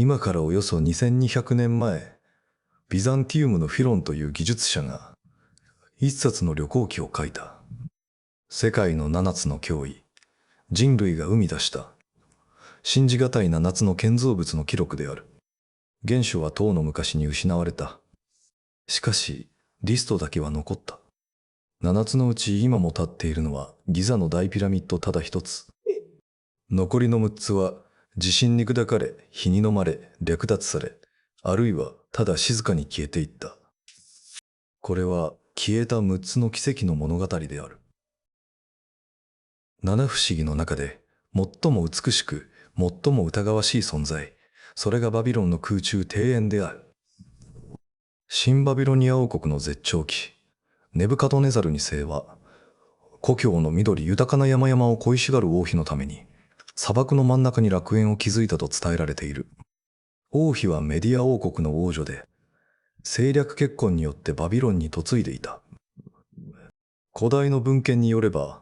今からおよそ2200年前、ビザンティウムのフィロンという技術者が一冊の旅行記を書いた。世界の7つの脅威、人類が生み出した信じがたい7つの建造物の記録である。原書は遠の昔に失われた。しかし、リストだけは残った。7つのうち今も立っているのはギザの大ピラミッドただ一つ。残りの6つは地震に砕かれ、火に飲まれ、略奪され、あるいはただ静かに消えていった。これは消えた6つの奇跡の物語である。七不思議の中で最も美しく、最も疑わしい存在、それがバビロンの空中庭園である。新バビロニア王国の絶頂期、ネブカドネザル2世は、故郷の緑豊かな山々を恋しがる王妃のために、砂漠の真ん中に楽園を築いたと伝えられている。王妃はメディア王国の王女で、政略結婚によってバビロンに嫁いでいた。古代の文献によれば、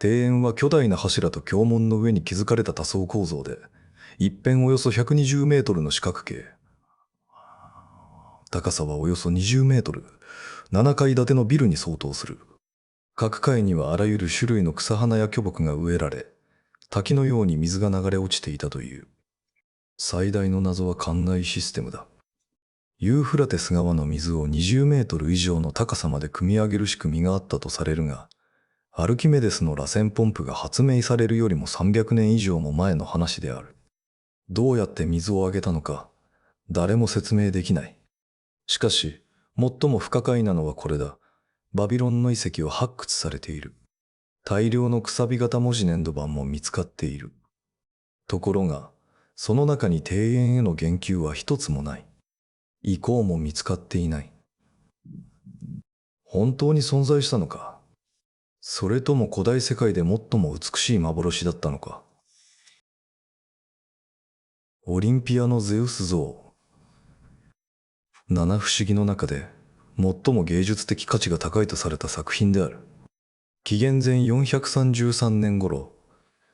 庭園は巨大な柱と橋門の上に築かれた多層構造で、一辺およそ120メートルの四角形。高さはおよそ20メートル、7階建てのビルに相当する。各階にはあらゆる種類の草花や巨木が植えられ、滝のように水が流れ落ちていたという。最大の謎は灌漑システムだ。ユーフラテス川の水を20メートル以上の高さまで汲み上げる仕組みがあったとされるが、アルキメデスの螺旋ポンプが発明されるよりも300年以上も前の話である。どうやって水をあげたのか、誰も説明できない。しかし、最も不可解なのはこれだ。バビロンの遺跡は発掘されている。大量のくさび型文字粘土板も見つかっている。ところが、その中に庭園への言及は一つもない。遺構も見つかっていない。本当に存在したのか？それとも古代世界で最も美しい幻だったのか？オリンピアのゼウス像。七不思議の中で最も芸術的価値が高いとされた作品である。紀元前433年頃、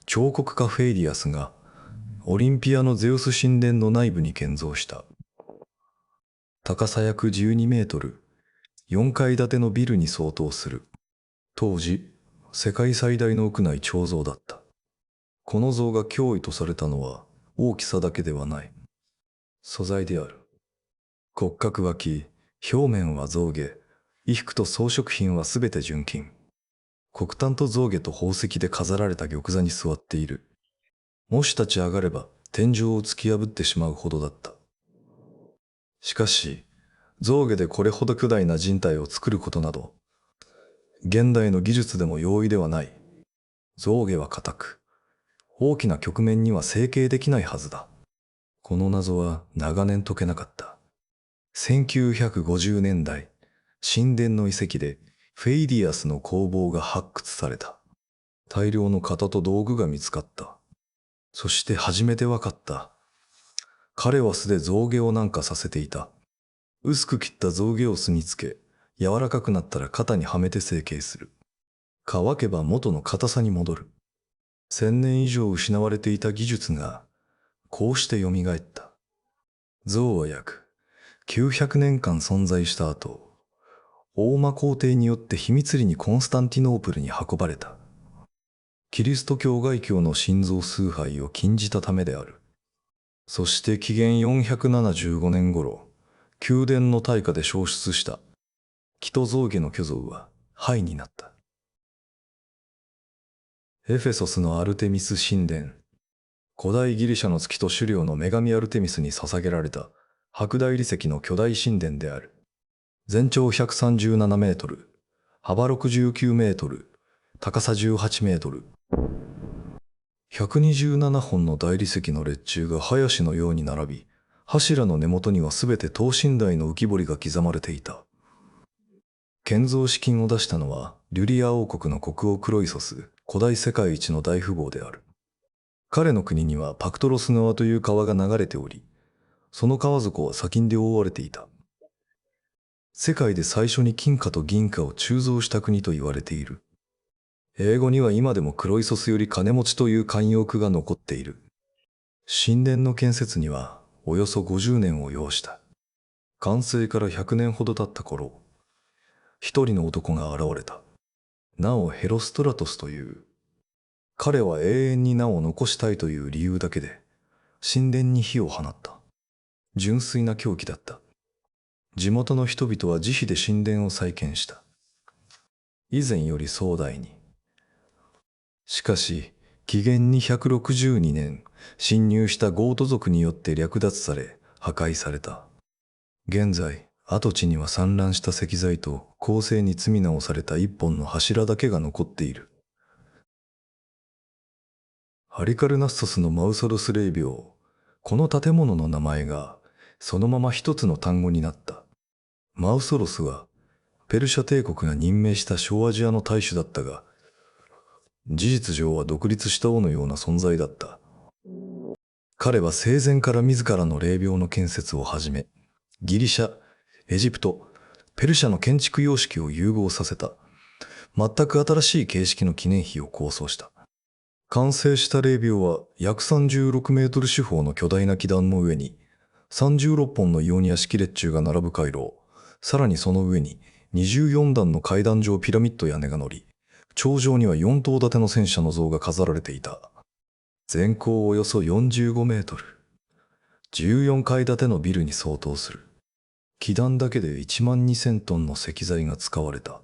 彫刻家フェイディアスがオリンピアのゼウス神殿の内部に建造した。高さ約12メートル、4階建てのビルに相当する。当時、世界最大の屋内彫像だった。この像が脅威とされたのは大きさだけではない。素材である。骨格脇、表面は象牙、衣服と装飾品はすべて純金。黒炭と象牙と宝石で飾られた玉座に座っている。もし立ち上がれば天井を突き破ってしまうほどだった。しかし、象牙でこれほど巨大な人体を作ることなど、現代の技術でも容易ではない。象牙は硬く、大きな曲面には成形できないはずだ。この謎は長年解けなかった。1950年代、神殿の遺跡でフェイディアスの工房が発掘された。大量の型と道具が見つかった。そして初めてわかった。彼は素で象牙を軟化させていた。薄く切った象牙を墨付け、柔らかくなったら型にはめて成形する。乾けば元の硬さに戻る。1000年以上失われていた技術が、こうして蘇った。象は約900年間存在した後、大魔皇帝によって秘密裏にコンスタンティノープルに運ばれた。キリスト教外教の神像崇拝を禁じたためである。そして紀元475年頃、宮殿の大火で焼失した木と象牙の巨像は灰になった。エフェソスのアルテミス神殿。古代ギリシャの月と狩猟の女神アルテミスに捧げられた白大理石の巨大神殿である。全長137メートル、幅69メートル、高さ18メートル。127本の大理石の列柱が林のように並び、柱の根元にはすべて等身大の浮き彫りが刻まれていた。建造資金を出したのは、リュリア王国の国王クロイソス、古代世界一の大富豪である。彼の国にはパクトロス川という川が流れており、その川底は砂金で覆われていた。世界で最初に金貨と銀貨を鋳造した国と言われている。英語には今でもクロイソスより金持ちという慣用句が残っている。神殿の建設にはおよそ50年を要した。完成から100年ほど経った頃、一人の男が現れた。名をヘロストラトスという。彼は永遠に名を残したいという理由だけで、神殿に火を放った。純粋な狂気だった。地元の人々は自費で神殿を再建した。以前より壮大に。しかし、紀元262年、侵入したゴート族によって略奪され、破壊された。現在、跡地には散乱した石材と構成に積み直された一本の柱だけが残っている。ハリカルナッソスのマウソロス霊廟、この建物の名前がそのまま一つの単語になった。マウソロスはペルシャ帝国が任命した小アジアの大主だったが、事実上は独立した王のような存在だった。彼は生前から自らの霊廟の建設を始め、ギリシャ、エジプト、ペルシャの建築様式を融合させた、全く新しい形式の記念碑を構想した。完成した霊廟は約36メートル四方の巨大な基壇の上に36本のイオニア式列柱が並ぶ回廊、さらにその上に24段の階段状ピラミッド屋根が乗り、頂上には4棟建ての戦車の像が飾られていた。全高およそ45メートル。14階建てのビルに相当する。基壇だけで1万2000トンの石材が使われた。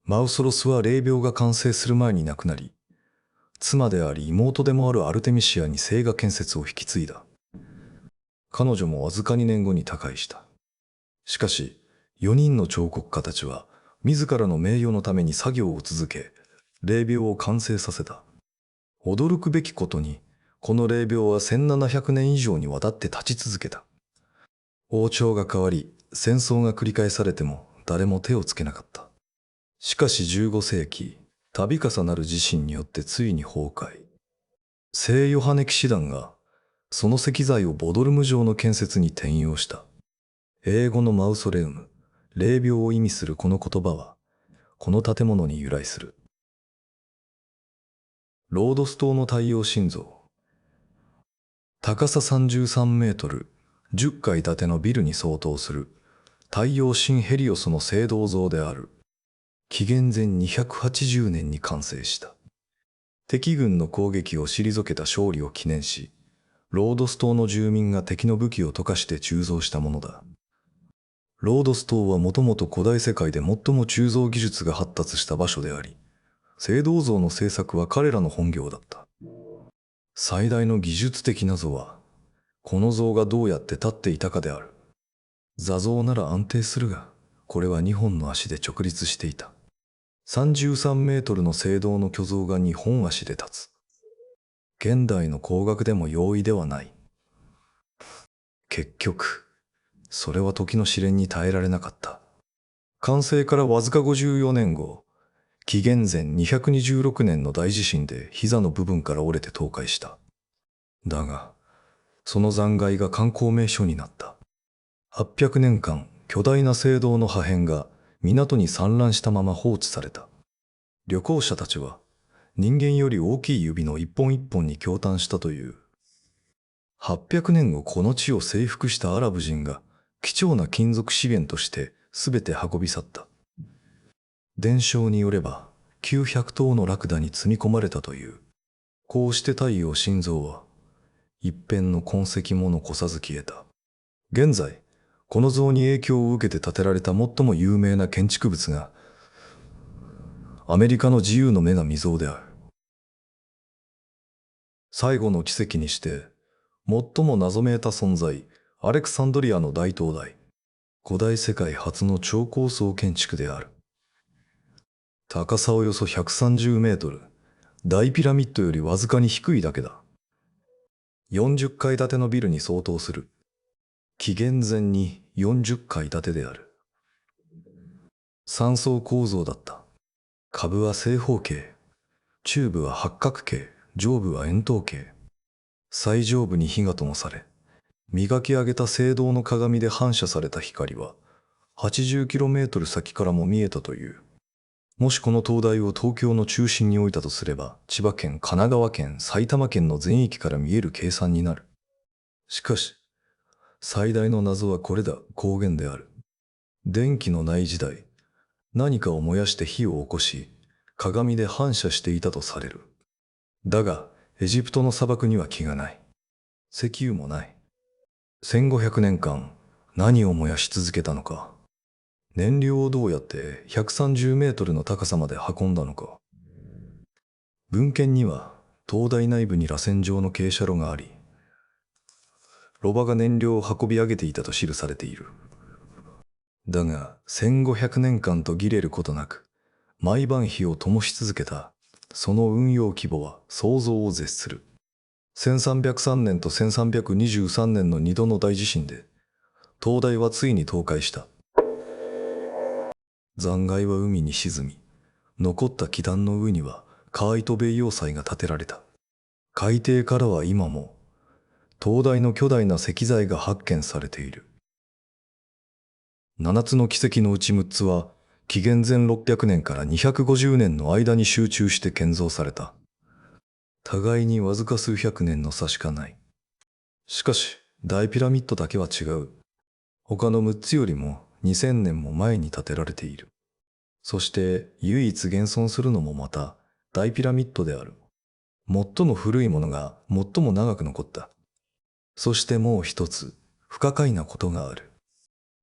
マウソロスは霊廟が完成する前に亡くなり、妻であり妹でもあるアルテミシアに聖画建設を引き継いだ。彼女もわずか2年後に他界した。しかし、4人の彫刻家たちは、自らの名誉のために作業を続け、霊廟を完成させた。驚くべきことに、この霊廟は1700年以上にわたって立ち続けた。王朝が変わり、戦争が繰り返されても誰も手をつけなかった。しかし15世紀、度重なる地震によってついに崩壊。聖ヨハネ騎士団が、その石材をボドルム城の建設に転用した。英語のマウソレウム、霊廟を意味するこの言葉は、この建物に由来する。ロードス島の太陽神像。高さ33メートル、10階建てのビルに相当する太陽神ヘリオスの聖堂像である。紀元前280年に完成した。敵軍の攻撃を退けた勝利を記念し、ロードス島の住民が敵の武器を溶かして鋳造したものだ。ロードス島はもともと古代世界で最も鋳造技術が発達した場所であり、聖堂像の制作は彼らの本業だった。最大の技術的謎は、この像がどうやって立っていたかである。座像なら安定するが、これは2本の足で直立していた。33メートルの聖堂の巨像が2本足で立つ。現代の工学でも容易ではない。結局、それは時の試練に耐えられなかった。完成からわずか54年後、紀元前226年の大地震で膝の部分から折れて倒壊した。だが、その残骸が観光名所になった。800年間、巨大な聖堂の破片が港に散乱したまま放置された。旅行者たちは人間より大きい指の一本一本に驚嘆したという。800年後この地を征服したアラブ人が貴重な金属資源として全て運び去った。伝承によれば900頭のラクダに積み込まれたという。こうして太陽神像は一片の痕跡も残さず消えた。現在、この像に影響を受けて建てられた最も有名な建築物が、アメリカの自由の女神像である。最後の奇跡にして、最も謎めいた存在、アレクサンドリアの大灯台。古代世界初の超高層建築である。高さおよそ130メートル、大ピラミッドよりわずかに低いだけだ。40階建てのビルに相当する。紀元前に40階建てである。3層構造だった。下部は正方形、中部は八角形、上部は円筒形。最上部に火が灯され、磨き上げた聖堂の鏡で反射された光は 80km 先からも見えたという。もしこの灯台を東京の中心に置いたとすれば、千葉県、神奈川県、埼玉県の全域から見える計算になる。しかし、最大の謎はこれだ、光源である。電気のない時代、何かを燃やして火を起こし、鏡で反射していたとされる。だが、エジプトの砂漠には木がない。石油もない。1500年間、何を燃やし続けたのか。燃料をどうやって130メートルの高さまで運んだのか。文献には、灯台内部に螺旋状の傾斜路があり、ロバが燃料を運び上げていたと記されている。だが、1500年間途切れることなく、毎晩火を灯し続けた、その運用規模は想像を絶する。1303年と1323年の2度の大地震で、灯台はついに倒壊した。残骸は海に沈み、残った基壇の上にはカーイトベイ要塞が建てられた。海底からは今も、灯台の巨大な石材が発見されている。7つの奇跡のうち6つは、紀元前600年から250年の間に集中して建造された。互いにわずか数百年の差しかない。しかし、大ピラミッドだけは違う。他の6つよりも2000年も前に建てられている。そして唯一現存するのもまた大ピラミッドである。最も古いものが最も長く残った。そしてもう一つ不可解なことがある。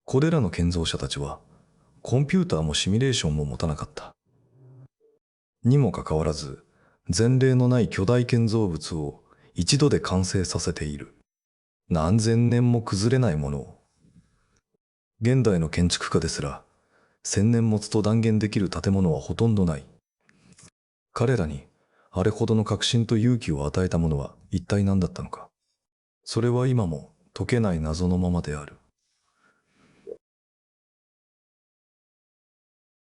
これらの建造者たちはコンピューターもシミュレーションも持たなかった。にもかかわらず前例のない巨大建造物を一度で完成させている。何千年も崩れないものを。現代の建築家ですら1000年持つと断言できる建物はほとんどない。彼らにあれほどの確信と勇気を与えたものは一体何だったのか。それは今も解けない謎のままである。